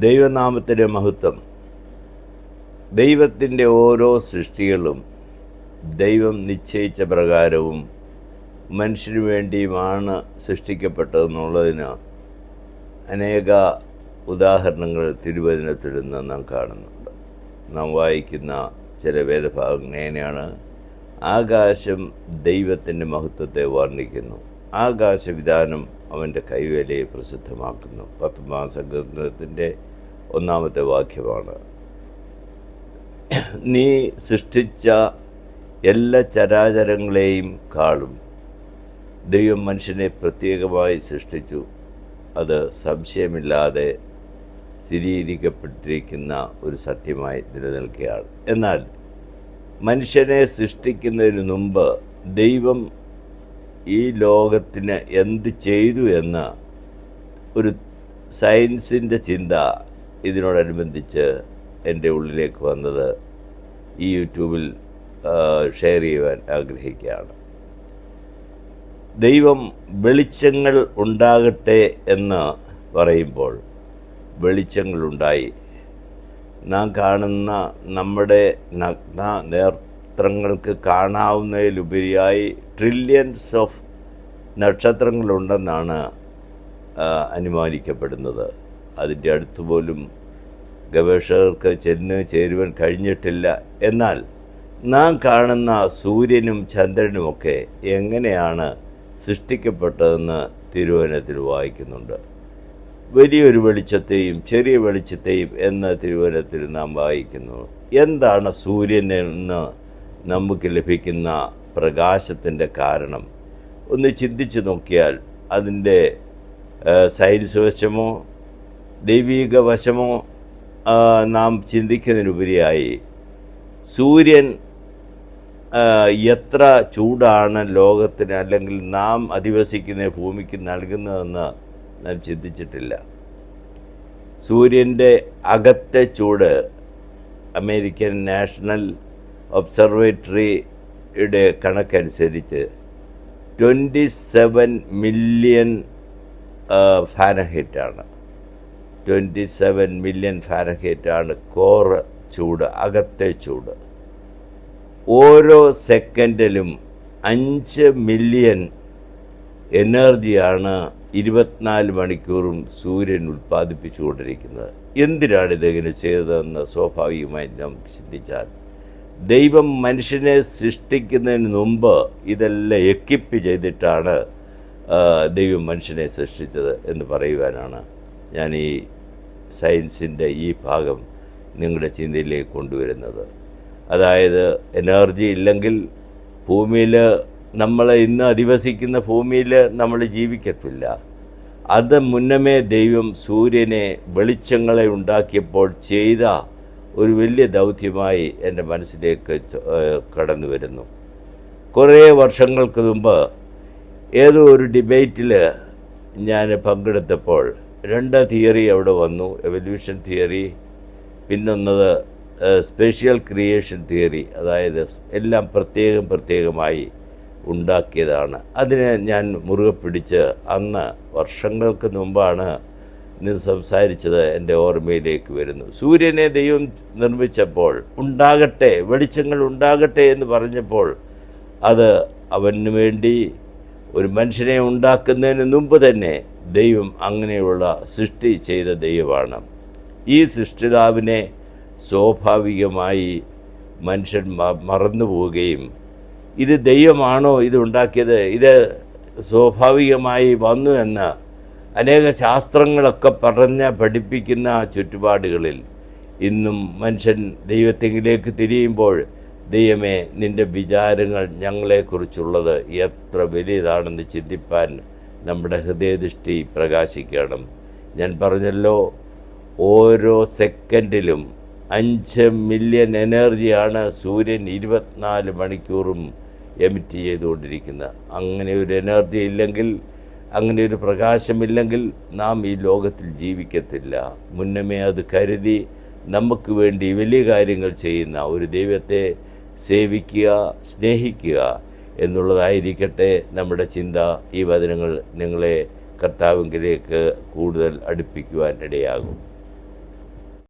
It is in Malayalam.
ദൈവനാമത്തിൻ്റെ മഹത്വം. ദൈവത്തിൻ്റെ ഓരോ സൃഷ്ടികളും ദൈവം നിശ്ചയിച്ച പ്രകാരവും മനുഷ്യന് വേണ്ടിയുമാണ് സൃഷ്ടിക്കപ്പെട്ടതെന്നുള്ളതിന് അനേക ഉദാഹരണങ്ങൾ തിരുവചനത്തിൽ നിന്ന് നാം കാണുന്നുണ്ട്. നാം വായിക്കുന്ന ചില വേദഭാഗങ്ങൾ എങ്ങനെയാണ്? ആകാശം ദൈവത്തിൻ്റെ മഹത്വത്തെ വർണ്ണിക്കുന്നു, ആകാശവിധാനം അവൻ്റെ കൈവേലയെ പ്രസിദ്ധമാക്കുന്നു. 19 സങ്കീർത്തനത്തിൻ്റെ 1-ാമത്തെ വാക്യമാണ്. നീ സൃഷ്ടിച്ച എല്ലാ ചരാചരങ്ങളെയും കാളും ദൈവം മനുഷ്യനെ പ്രത്യേകമായി സൃഷ്ടിച്ചു. അത് സംശയമില്ലാതെ സ്ഥിരീകരിക്കപ്പെട്ടിരിക്കുന്ന ഒരു സത്യമായി നിലനിൽക്കുകയാണ്. എന്നാൽ മനുഷ്യനെ സൃഷ്ടിക്കുന്നതിന് മുമ്പ് ദൈവം ഈ ലോകത്തിന് എന്ത് ചെയ്തു എന്ന ഒരു സയൻസിൻ്റെ ചിന്ത ഇതിനോടനുബന്ധിച്ച് എൻ്റെ ഉള്ളിലേക്ക് വന്നത് ഈ യൂട്യൂബിൽ ഷെയർ ചെയ്യുവാൻ ആഗ്രഹിക്കുകയാണ്. ദൈവം വെളിച്ചങ്ങൾ ഉണ്ടാകട്ടെ എന്ന് പറയുമ്പോൾ വെളിച്ചങ്ങളുണ്ടായി. നാം കാണുന്ന നമ്മുടെ നഗ്ന നേത്രങ്ങൾക്ക് കാണാവുന്നതിലുപരിയായി ട്രില്യൺസ് ഓഫ് നക്ഷത്രങ്ങളുണ്ടെന്നാണ് അനുമാനിക്കപ്പെടുന്നത്. അതിൻ്റെ അടുത്ത് പോലും ഗവേഷകർക്ക് ചേരുവാൻ കഴിഞ്ഞിട്ടില്ല. എന്നാൽ നാം കാണുന്ന സൂര്യനും ചന്ദ്രനുമൊക്കെ എങ്ങനെയാണ് സൃഷ്ടിക്കപ്പെട്ടതെന്ന് തിരുവചനത്തിൽ വായിക്കുന്നുണ്ട്. വലിയൊരു വെളിച്ചത്തെയും ചെറിയ വെളിച്ചത്തെയും എന്ന തിരുവചനത്തിൽ നാം വായിക്കുന്നു. എന്താണ് സൂര്യനിൽ നിന്ന് നമുക്ക് ലഭിക്കുന്ന പ്രകാശത്തിൻ്റെ കാരണം? ഒന്ന് ചിന്തിച്ച് നോക്കിയാൽ അതിൻ്റെ സയൻസ് വശമോ ദൈവിക വശമോ നാം ചിന്തിക്കുന്നതിനുപരിയായി സൂര്യൻ എത്ര ചൂടാണ് ലോകത്തിന് അല്ലെങ്കിൽ നാം അധിവസിക്കുന്ന ഭൂമിക്ക് നൽകുന്നതെന്ന് നാം ചിന്തിച്ചിട്ടില്ല. സൂര്യൻ്റെ അകത്തെ ചൂട് അമേരിക്കൻ നാഷണൽ ഒബ്സർവേറ്ററിയുടെ കണക്കനുസരിച്ച് 27 മില്യൺ ഫാരൻഹീറ്റാണ്. 27 മില്യൺ ഫാരൻഹീറ്റാണ് കോർ ചൂട്, അകത്തെ ചൂട്. ഓരോ സെക്കൻഡിലും 5 മില്യൺ എനർജിയാണ് 24 മണിക്കൂറും സൂര്യൻ ഉൽപ്പാദിപ്പിച്ചുകൊണ്ടിരിക്കുന്നത്. എന്തിനാണ് ഇതെങ്ങനെ ചെയ്തതെന്ന് സ്വാഭാവികമായി നാം ചിന്തിച്ചാൽ, ദൈവം മനുഷ്യനെ സൃഷ്ടിക്കുന്നതിന് മുമ്പ് ഇതെല്ലാം എക്വിപ്പ് ചെയ്തിട്ടാണ് ദൈവം മനുഷ്യനെ സൃഷ്ടിച്ചത് എന്ന് പറയുവാനാണ് ഞാൻ ഈ സയൻസിൻ്റെ ഈ ഭാഗം നിങ്ങളുടെ ചിന്തയിലേക്ക് കൊണ്ടുവരുന്നത്. അതായത് എനർജി ഇല്ലെങ്കിൽ ഭൂമിയിൽ നമ്മൾ ഇന്ന് അധിവസിക്കുന്ന ഭൂമിയിൽ നമ്മൾ ജീവിക്കത്തില്ല. അത് മുന്നമേ ദൈവം സൂര്യനെ വെളിച്ചങ്ങളെ ഉണ്ടാക്കിയപ്പോൾ ചെയ്ത ഒരു വലിയ ദൗത്യമായി എൻ്റെ മനസ്സിലേക്ക് കടന്നു വരുന്നു. കുറേ വർഷങ്ങൾക്ക് മുമ്പ് ഏതോ ഒരു ഡിബേറ്റിൽ ഞാൻ പങ്കെടുത്തപ്പോൾ 2 തിയറി അവിടെ വന്നു. എവല്യൂഷൻ തിയറി, പിന്നൊന്നത് സ്പെഷ്യൽ ക്രിയേഷൻ തിയറി. അതായത് എല്ലാം പ്രത്യേകമായി ഉണ്ടാക്കിയതാണ്. അതിനെ ഞാൻ മുറുകെ പിടിച്ച് അന്ന് വർഷങ്ങൾക്ക് മുമ്പാണ് ഇന്ന് സംസാരിച്ചത് എൻ്റെ ഓർമ്മയിലേക്ക് വരുന്നു. സൂര്യനെ ദൈവം നിർമ്മിച്ചപ്പോൾ ഉണ്ടാകട്ടെ, വെളിച്ചങ്ങൾ ഉണ്ടാകട്ടെ എന്ന് പറഞ്ഞപ്പോൾ അത് അവന് വേണ്ടി ഒരു മനുഷ്യനെ ഉണ്ടാക്കുന്നതിന് മുമ്പ് തന്നെ ദൈവം അങ്ങനെയുള്ള സൃഷ്ടി ചെയ്ത ദൈവമാണ്. ഈ സൃഷ്ടിതാവിനെ സ്വാഭാവികമായി മനുഷ്യൻ മറന്നു പോവുകയും ഇത് ദൈവമാണോ ഇത് ഉണ്ടാക്കിയത്, ഇത് സ്വാഭാവികമായി വന്നു എന്ന് അനേക ശാസ്ത്രങ്ങളൊക്കെ പഠിപ്പിക്കുന്ന ചുറ്റുപാടുകളിൽ ഇന്നും മനുഷ്യൻ ദൈവത്തെങ്കിലേക്ക് തിരിയുമ്പോൾ, ദൈവമേ നിൻ്റെ വിചാരങ്ങൾ ഞങ്ങളെക്കുറിച്ചുള്ളത് എത്ര വലിയതാണെന്ന് ചിന്തിപ്പാൻ നമ്മുടെ ഹൃദയദൃഷ്ടി പ്രകാശിക്കണം. ഞാൻ പറഞ്ഞല്ലോ, ഓരോ സെക്കൻഡിലും 5 മില്യൺ എനർജിയാണ് സൂര്യൻ 24 മണിക്കൂറും എമിറ്റ് ചെയ്തുകൊണ്ടിരിക്കുന്നത്. അങ്ങനെ ഒരു എനർജി ഇല്ലെങ്കിൽ, അങ്ങനെ ഒരു പ്രകാശമില്ലെങ്കിൽ നാം ഈ ലോകത്തിൽ ജീവിക്കത്തില്ല. മുന്നമേ അത് കരുതി നമുക്ക് വേണ്ടി വലിയ കാര്യങ്ങൾ ചെയ്യുന്ന ഒരു ദൈവത്തെ സേവിക്കുക, സ്നേഹിക്കുക എന്നുള്ളതായിരിക്കട്ടെ നമ്മുടെ ചിന്ത. ഈ വചനങ്ങൾ നിങ്ങളെ കർത്താവിലേക്ക് കൂടുതൽ അടുപ്പിക്കുവാൻ ഇടയാകും.